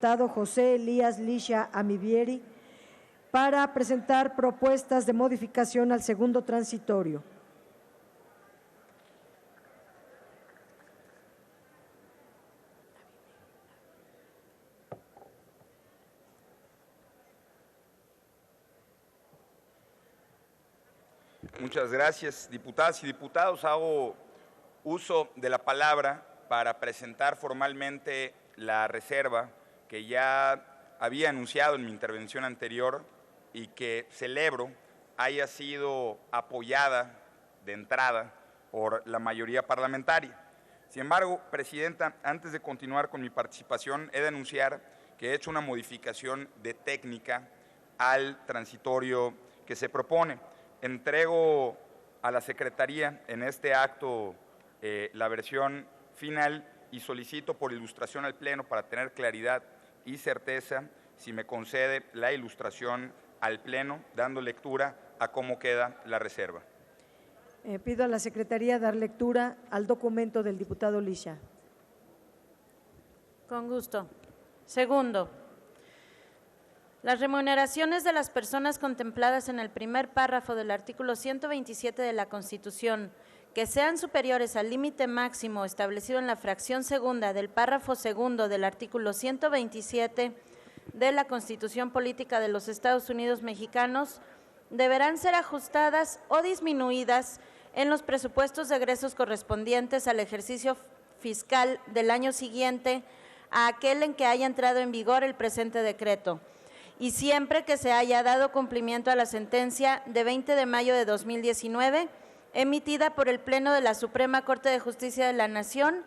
diputado José Elías Lisha Amivieri para presentar propuestas de modificación al segundo transitorio. Muchas gracias, diputadas y diputados. Hago uso de la palabra para presentar formalmente la reserva que ya había anunciado en mi intervención anterior y que celebro haya sido apoyada de entrada por la mayoría parlamentaria. Sin embargo, Presidenta, antes de continuar con mi participación, he de anunciar que he hecho una modificación de técnica al transitorio que se propone. Entrego a la Secretaría en este acto la versión final y solicito por ilustración al Pleno para tener claridad y certeza si me concede la ilustración al Pleno, dando lectura a cómo queda la reserva. Pido a la Secretaría dar lectura al documento del diputado Lisha. Con gusto. Segundo, las remuneraciones de las personas contempladas en el primer párrafo del artículo 127 de la Constitución, que sean superiores al límite máximo establecido en la fracción segunda del párrafo segundo del artículo 127 de la Constitución Política de los Estados Unidos Mexicanos, deberán ser ajustadas o disminuidas en los presupuestos de egresos correspondientes al ejercicio fiscal del año siguiente a aquel en que haya entrado en vigor el presente decreto, y siempre que se haya dado cumplimiento a la sentencia de 20 de mayo de 2019, emitida por el Pleno de la Suprema Corte de Justicia de la Nación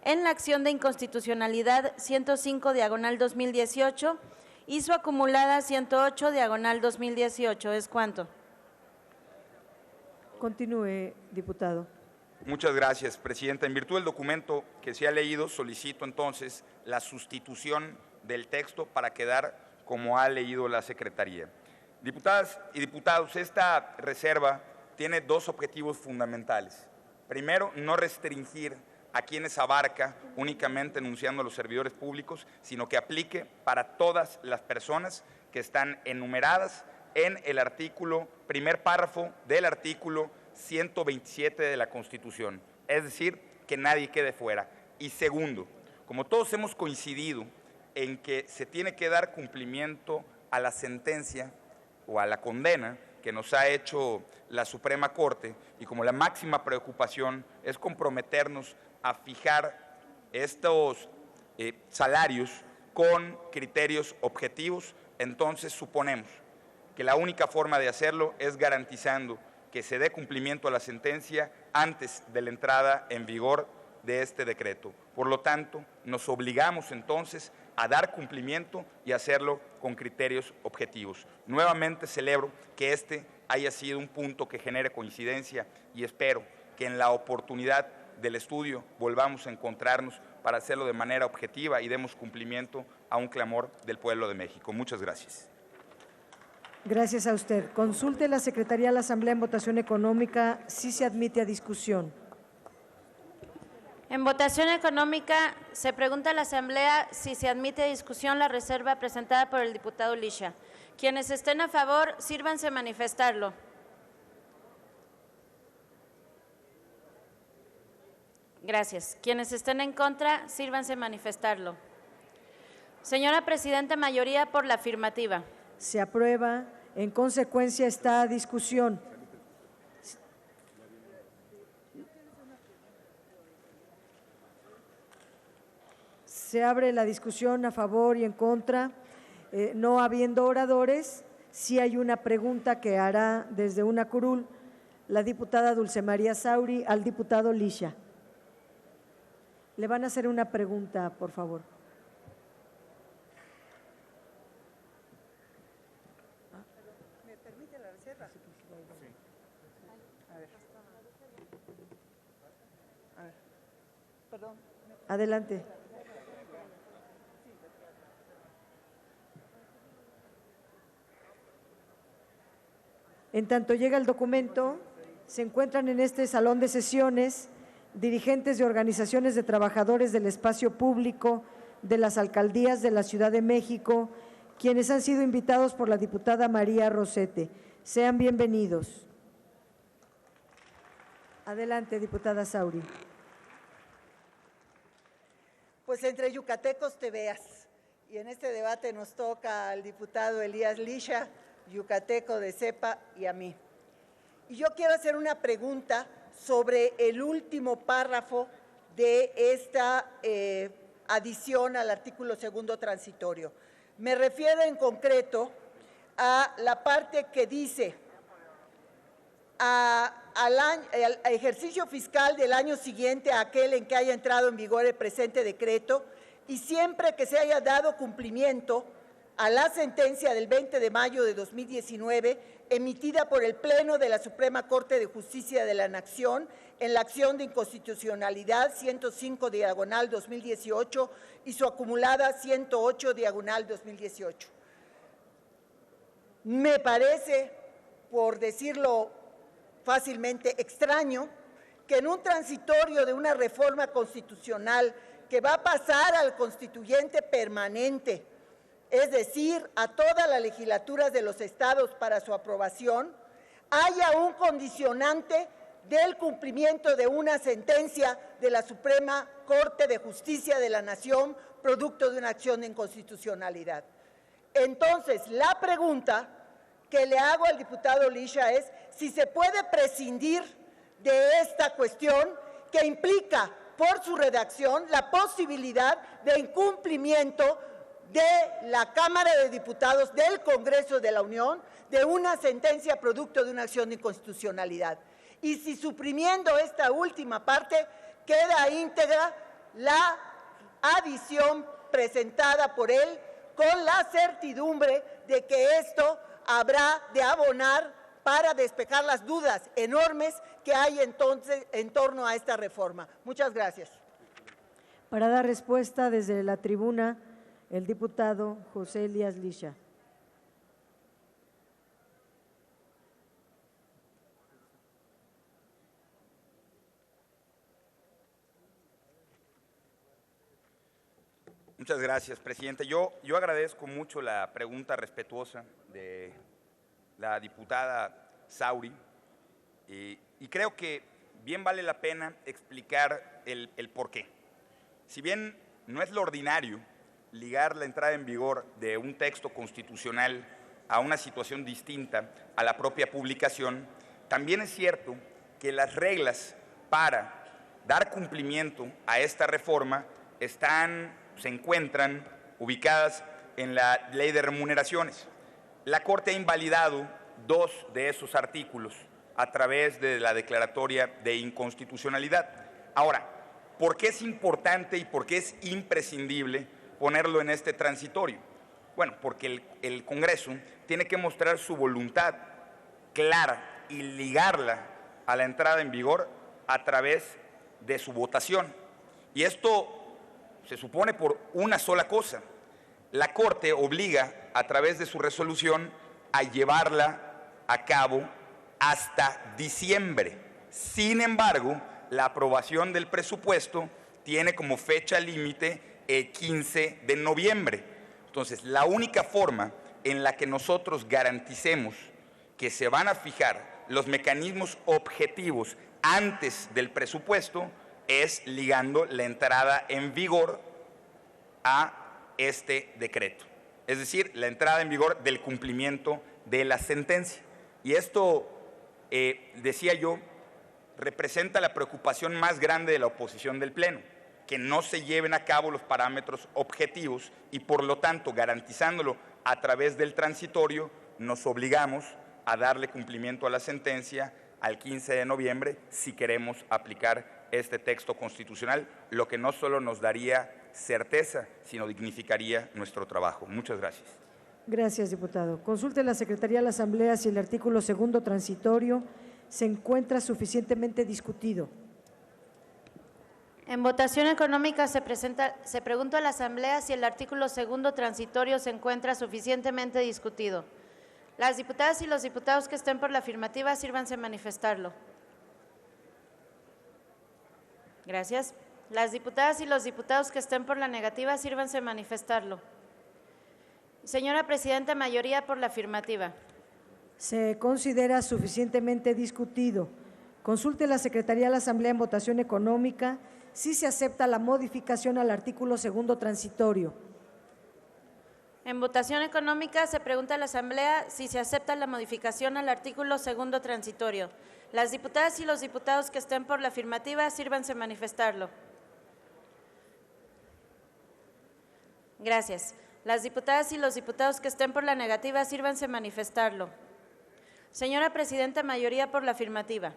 en la acción de inconstitucionalidad 105/2018 y su acumulada 108/2018. ¿Es cuánto? Continúe, diputado. Muchas gracias, Presidenta. En virtud del documento que se ha leído, solicito entonces la sustitución del texto para quedar como ha leído la Secretaría. Diputadas y diputados, esta reserva tiene dos objetivos fundamentales. Primero, no restringir a quienes abarca únicamente enunciando a los servidores públicos, sino que aplique para todas las personas que están enumeradas en el artículo, primer párrafo del artículo 127 de la Constitución, es decir, que nadie quede fuera. Y segundo, como todos hemos coincidido en que se tiene que dar cumplimiento a la sentencia o a la condena que nos ha hecho la Suprema Corte, y como la máxima preocupación es comprometernos a fijar estos salarios con criterios objetivos, entonces suponemos que la única forma de hacerlo es garantizando que se dé cumplimiento a la sentencia antes de la entrada en vigor de este decreto. Por lo tanto, nos obligamos entonces a dar cumplimiento y hacerlo con criterios objetivos. Nuevamente celebro que este haya sido un punto que genere coincidencia y espero que en la oportunidad del estudio volvamos a encontrarnos para hacerlo de manera objetiva y demos cumplimiento a un clamor del pueblo de México. Muchas gracias. Gracias a usted. Consulte la Secretaría de la Asamblea en votación económica si se admite a discusión. En votación económica se pregunta a la Asamblea si se admite a discusión la reserva presentada por el diputado Lisha. Quienes estén a favor, sírvanse a manifestarlo. Gracias. Quienes estén en contra, sírvanse a manifestarlo. Señora Presidenta, mayoría por la afirmativa. Se aprueba. En consecuencia, está a discusión. Se abre la discusión a favor y en contra. No habiendo oradores, sí hay una pregunta que hará desde una curul la diputada Dulce María Sauri al diputado Lisha. Le van a hacer una pregunta, por favor. ¿Me permite la reserva? Sí. A ver. Perdón. Adelante. En tanto llega el documento, se encuentran en este salón de sesiones dirigentes de organizaciones de trabajadores del espacio público, de las alcaldías de la Ciudad de México, quienes han sido invitados por la diputada María Rosete. Sean bienvenidos. Adelante, diputada Sauri. Pues entre yucatecos te veas. Y en este debate nos toca al diputado Elías Lisha, yucateco de cepa, y a mí. Y yo quiero hacer una pregunta sobre el último párrafo de esta adición al artículo 2º transitorio. Me refiero en concreto a la parte que dice al ejercicio fiscal del año siguiente a aquel en que haya entrado en vigor el presente decreto y siempre que se haya dado cumplimiento a la sentencia del 20 de mayo de 2019 emitida por el Pleno de la Suprema Corte de Justicia de la Nación en la acción de inconstitucionalidad 105/2018 y su acumulada 108/2018. Me parece, por decirlo fácilmente, extraño que en un transitorio de una reforma constitucional que va a pasar al constituyente permanente, es decir, a todas las legislaturas de los estados para su aprobación, haya un condicionante del cumplimiento de una sentencia de la Suprema Corte de Justicia de la Nación, producto de una acción de inconstitucionalidad. Entonces, la pregunta que le hago al diputado Lisha es si se puede prescindir de esta cuestión que implica, por su redacción, la posibilidad de incumplimiento de la Cámara de Diputados del Congreso de la Unión de una sentencia producto de una acción de inconstitucionalidad. Y si suprimiendo esta última parte queda íntegra la adición presentada por él con la certidumbre de que esto habrá de abonar para despejar las dudas enormes que hay entonces en torno a esta reforma. Muchas gracias. Para dar respuesta desde la tribuna, el diputado José Elías Lisha. Muchas gracias, presidente. Yo agradezco mucho la pregunta respetuosa de la diputada Sauri y creo que bien vale la pena explicar el porqué. Si bien no es lo ordinario ligar la entrada en vigor de un texto constitucional a una situación distinta a la propia publicación, también es cierto que las reglas para dar cumplimiento a esta reforma se encuentran ubicadas en la Ley de Remuneraciones. La Corte ha invalidado 2 de esos artículos a través de la declaratoria de inconstitucionalidad. Ahora, ¿por qué es importante y por qué es imprescindible ponerlo en este transitorio? Bueno, porque el Congreso tiene que mostrar su voluntad clara y ligarla a la entrada en vigor a través de su votación. Y esto se supone por una sola cosa. La Corte obliga a través de su resolución a llevarla a cabo hasta diciembre. Sin embargo, la aprobación del presupuesto tiene como fecha límite el 15 de noviembre. Entonces, la única forma en la que nosotros garanticemos que se van a fijar los mecanismos objetivos antes del presupuesto es ligando la entrada en vigor a este decreto. Es decir, la entrada en vigor del cumplimiento de la sentencia. Y esto, decía yo, representa la preocupación más grande de la oposición del Pleno, que no se lleven a cabo los parámetros objetivos y, por lo tanto, garantizándolo a través del transitorio, nos obligamos a darle cumplimiento a la sentencia al 15 de noviembre si queremos aplicar este texto constitucional, lo que no solo nos daría certeza, sino dignificaría nuestro trabajo. Muchas gracias. Gracias, diputado. Consulte la Secretaría de la Asamblea si el artículo 2º transitorio se encuentra suficientemente discutido. En votación económica se pregunta a la Asamblea si el artículo 2º transitorio se encuentra suficientemente discutido. Las diputadas y los diputados que estén por la afirmativa, sírvanse a manifestarlo. Gracias. Las diputadas y los diputados que estén por la negativa, sírvanse a manifestarlo. Señora Presidenta, mayoría por la afirmativa. Se considera suficientemente discutido. Consulte la Secretaría de la Asamblea en votación económica si se acepta la modificación al artículo 2º transitorio. En votación económica se pregunta a la Asamblea si se acepta la modificación al artículo 2º transitorio. Las diputadas y los diputados que estén por la afirmativa, sírvanse a manifestarlo. Gracias. Las diputadas y los diputados que estén por la negativa, sírvanse a manifestarlo. Señora Presidenta, mayoría por la afirmativa.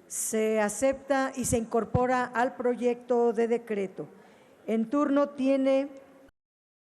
Se acepta y se incorpora al proyecto de decreto. En turno tiene